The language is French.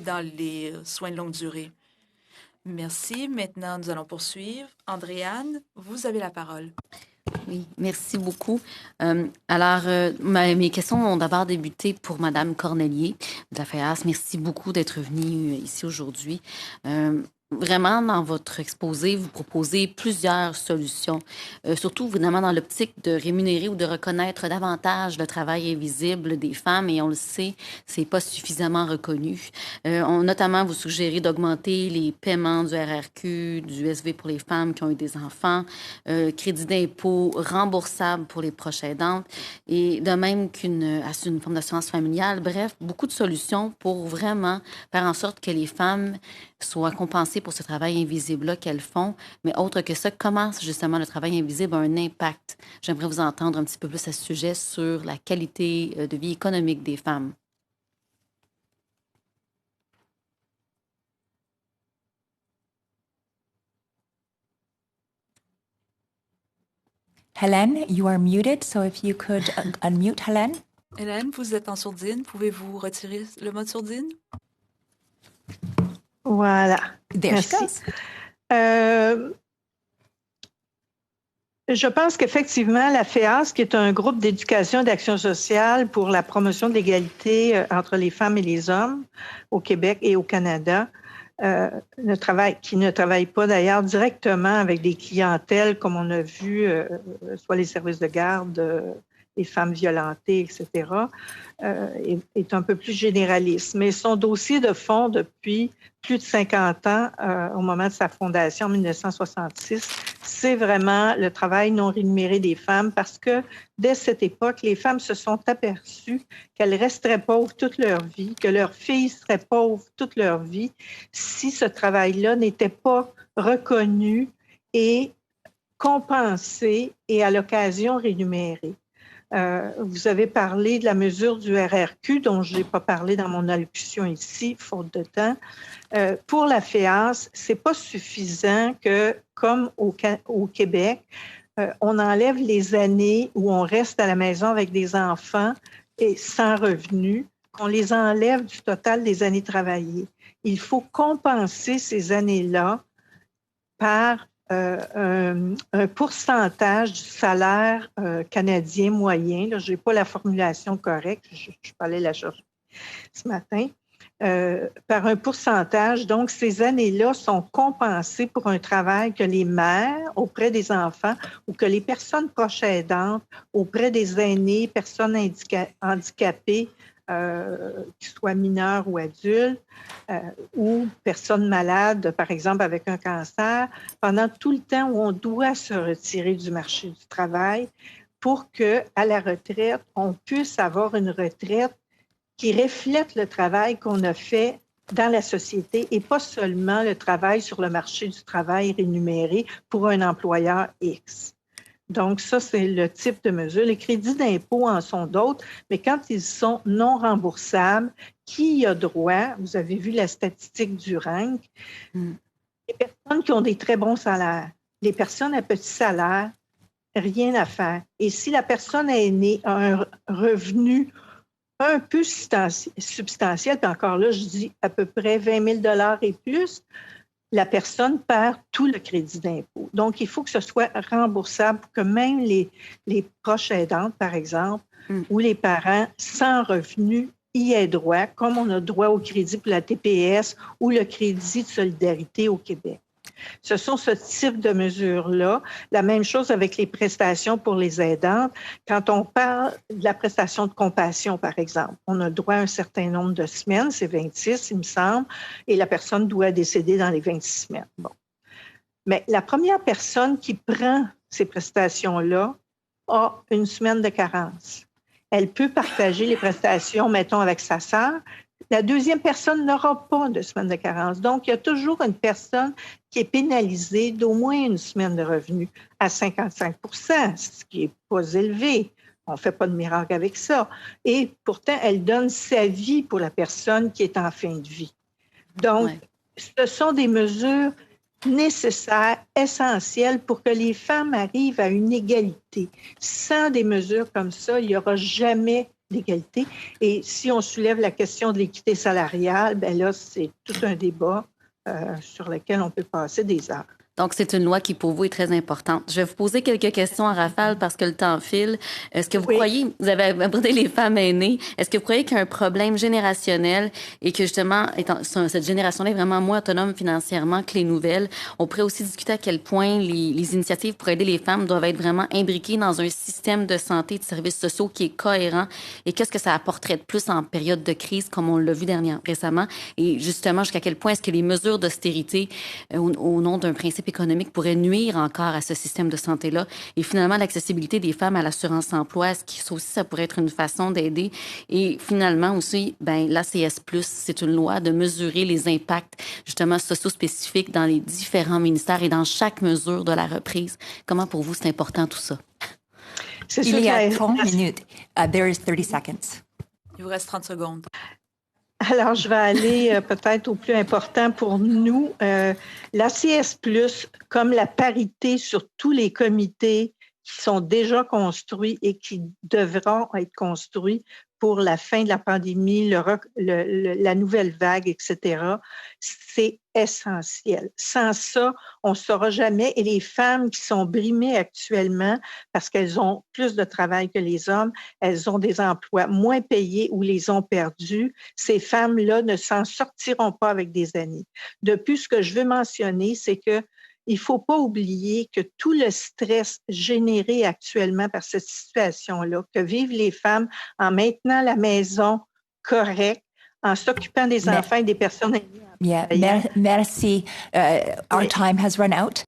dans les soins de longue durée. Merci. Maintenant, nous allons poursuivre. Andréane, vous avez la parole. Oui, merci beaucoup. Mes questions ont d'abord débuté pour Madame Cornelier de la FEAS. Merci beaucoup d'être venue ici aujourd'hui. Vraiment, dans votre exposé, vous proposez plusieurs solutions, surtout évidemment dans l'optique de rémunérer ou de reconnaître davantage le travail invisible des femmes, et on le sait, c'est pas suffisamment reconnu. Notamment, vous suggérez d'augmenter les paiements du RRQ, du SV pour les femmes qui ont eu des enfants, crédit d'impôt remboursable pour les proches aidantes, et de même qu'une forme d'assurance familiale. Bref, beaucoup de solutions pour vraiment faire en sorte que les femmes soient compensées pour ce travail invisible-là qu'elles font. Mais autre que ça, comment justement le travail invisible a un impact? J'aimerais vous entendre un petit peu plus à ce sujet sur la qualité de vie économique des femmes. Hélène, you are muted, so if you could unmute Hélène. Hélène, vous êtes en sourdine. Pouvez-vous retirer le mode sourdine? Voilà. There she Merci. goes. Je pense qu'effectivement, la FEAS, qui est un groupe d'éducation et d'action sociale pour la promotion de l'égalité entre les femmes et les hommes au Québec et au Canada, qui ne travaille pas d'ailleurs directement avec des clientèles comme on a vu, soit les services de garde, les femmes violentées, etc., est un peu plus généraliste. Mais son dossier de fond depuis plus de 50 ans, au moment de sa fondation en 1966, c'est vraiment le travail non rémunéré des femmes, parce que dès cette époque, les femmes se sont aperçues qu'elles resteraient pauvres toute leur vie, que leurs filles seraient pauvres toute leur vie si ce travail-là n'était pas reconnu et compensé et à l'occasion rémunéré. Vous avez parlé de la mesure du RRQ, dont je n'ai pas parlé dans mon allocution ici, faute de temps. Pour la FEAS, ce n'est pas suffisant que, comme au Québec, on enlève les années où on reste à la maison avec des enfants et sans revenus, qu'on les enlève du total des années travaillées. Il faut compenser ces années-là par un pourcentage du salaire canadien moyen. Je n'ai pas la formulation correcte, je suis pas allée la chercher ce matin, par un pourcentage. Donc, ces années-là sont compensées pour un travail que les mères auprès des enfants ou que les personnes proches aidantes auprès des aînés, personnes handicapées, qu'ils soient mineurs ou adultes, ou personnes malades, par exemple avec un cancer, pendant tout le temps où on doit se retirer du marché du travail pour qu'à la retraite, on puisse avoir une retraite qui reflète le travail qu'on a fait dans la société et pas seulement le travail sur le marché du travail rémunéré pour un employeur X. Donc, ça, c'est le type de mesure. Les crédits d'impôt en sont d'autres, mais quand ils sont non remboursables, qui y a droit? Vous avez vu la statistique du RANC. Les personnes qui ont des très bons salaires, les personnes à petit salaire, rien à faire. Et si la personne aînée a un revenu un peu substantiel, puis encore là, je dis à peu près 20 000 $ et plus, la personne perd tout le crédit d'impôt. Donc, il faut que ce soit remboursable pour que même les proches aidantes, par exemple, ou les parents sans revenus y aient droit, comme on a droit au crédit pour la TPS ou le crédit de solidarité au Québec. Ce sont ce type de mesures-là. La même chose avec les prestations pour les aidantes. Quand on parle de la prestation de compassion, par exemple, on a droit à un certain nombre de semaines, c'est 26, il me semble, et la personne doit décéder dans les 26 semaines. Bon. Mais la première personne qui prend ces prestations-là a une semaine de carence. Elle peut partager les prestations, mettons, avec sa sœur. La deuxième personne n'aura pas de semaine de carence. Donc, il y a toujours une personne qui est pénalisée d'au moins une semaine de revenus à 55 %, ce qui n'est pas élevé. On ne fait pas de miracle avec ça. Et pourtant, elle donne sa vie pour la personne qui est en fin de vie. Donc, ce sont des mesures nécessaires, essentielles pour que les femmes arrivent à une égalité. Sans des mesures comme ça, il n'y aura jamais d'égalité. Et si on soulève la question de l'équité salariale, ben là, c'est tout un débat sur lequel on peut passer des heures. Donc, c'est une loi qui, pour vous, est très importante. Je vais vous poser quelques questions en rafale parce que le temps file. Est-ce que vous croyez, vous avez abordé les femmes aînées, est-ce que vous croyez qu'il y a un problème générationnel et que, justement, cette génération-là est vraiment moins autonome financièrement que les nouvelles? On pourrait aussi discuter à quel point les initiatives pour aider les femmes doivent être vraiment imbriquées dans un système de santé et de services sociaux qui est cohérent. Et qu'est-ce que ça apporterait de plus en période de crise, comme on l'a vu récemment? Et justement, jusqu'à quel point est-ce que les mesures d'austérité, au nom d'un principe économique, pourrait nuire encore à ce système de santé-là. Et finalement, l'accessibilité des femmes à l'assurance-emploi, est-ce que ça aussi, ça pourrait être une façon d'aider? Et finalement aussi, l'ACS+, c'est une loi de mesurer les impacts, justement, socio-spécifiques dans les différents ministères et dans chaque mesure de la reprise. Comment, pour vous, c'est important tout ça? Il y a 30 minutes. There is 30 seconds. Il vous reste 30 secondes. Alors, je vais aller peut-être au plus important pour nous. L'ACS+, comme la parité sur tous les comités qui sont déjà construits et qui devront être construits pour la fin de la pandémie, la nouvelle vague, etc., c'est essentiel. Sans ça, on ne saura jamais. Et les femmes qui sont brimées actuellement parce qu'elles ont plus de travail que les hommes, elles ont des emplois moins payés ou les ont perdus, ces femmes-là ne s'en sortiront pas avec des années. De plus, ce que je veux mentionner, c'est que il ne faut pas oublier que tout le stress généré actuellement par cette situation-là, que vivent les femmes en maintenant la maison correcte, en s'occupant des enfants et des personnes aînées. Merci. Our time has run out.